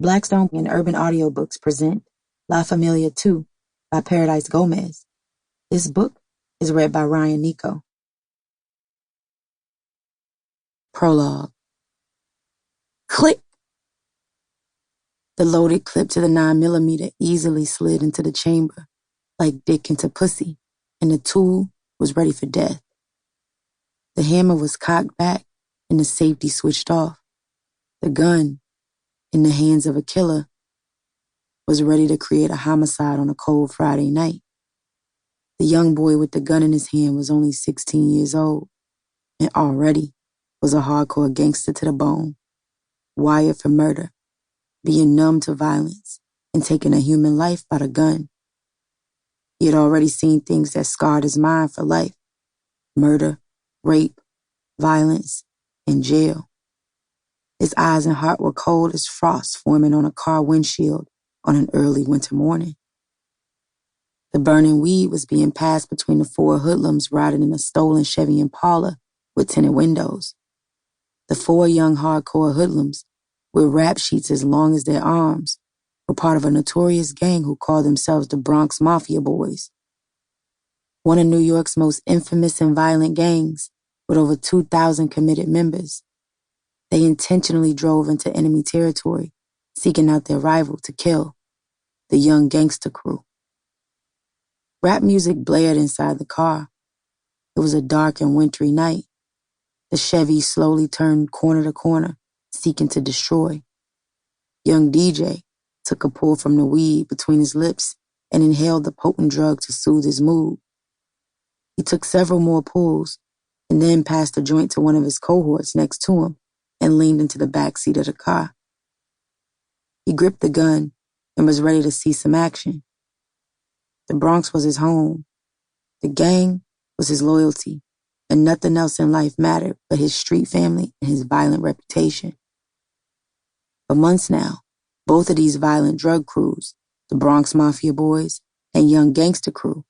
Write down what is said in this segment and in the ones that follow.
Blackstone and Urban Audiobooks present La Familia 2 by Paradise Gomez. This book is read by Rhyan Neco. Prologue. Click! The loaded clip to the 9mm easily slid into the chamber, like dick into pussy, and the tool was ready for death. The hammer was cocked back and the safety switched off. The gun, in the hands of a killer, was ready to create a homicide on a cold Friday night. The young boy with the gun in his hand was only 16 years old and already was a hardcore gangster to the bone, wired for murder, being numb to violence, and taking a human life by the gun. He had already seen things that scarred his mind for life: murder, rape, violence, and jail. His eyes and heart were cold as frost forming on a car windshield on an early winter morning. The burning weed was being passed between the four hoodlums riding in a stolen Chevy Impala with tinted windows. The four young hardcore hoodlums, with rap sheets as long as their arms, were part of a notorious gang who called themselves the Bronx Mafia Boys. One of New York's most infamous and violent gangs, with over 2,000 committed members. They intentionally drove into enemy territory, seeking out their rival to kill, the young gangster crew. Rap music blared inside the car. It was a dark and wintry night. The Chevy slowly turned corner to corner, seeking to destroy. Young DJ took a pull from the weed between his lips and inhaled the potent drug to soothe his mood. He took several more pulls and then passed the joint to one of his cohorts next to him and leaned into the back seat of the car. He gripped the gun and was ready to see some action. The Bronx was his home. The gang was his loyalty, and nothing else in life mattered but his street family and his violent reputation. For months now, both of these violent drug crews, the Bronx Mafia Boys and Young Gangster Crew,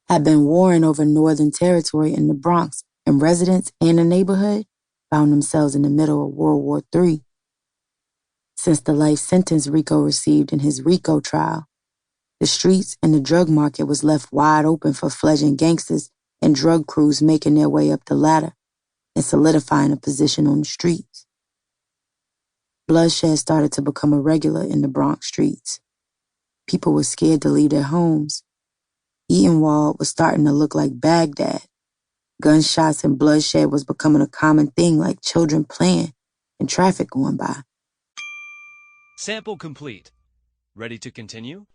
had been warring over Northern Territory in the Bronx, and residents and the neighborhood found themselves in the middle of World War III. Since the life sentence Rico received in his Rico trial, the streets and the drug market was left wide open for fledgling gangsters and drug crews making their way up the ladder and solidifying a position on the streets. Bloodshed started to become a regular in the Bronx streets. People were scared to leave their homes. Eatonwald was starting to look like Baghdad. Gunshots and bloodshed was becoming a common thing, like children playing and traffic going by. Sample complete. Ready to continue?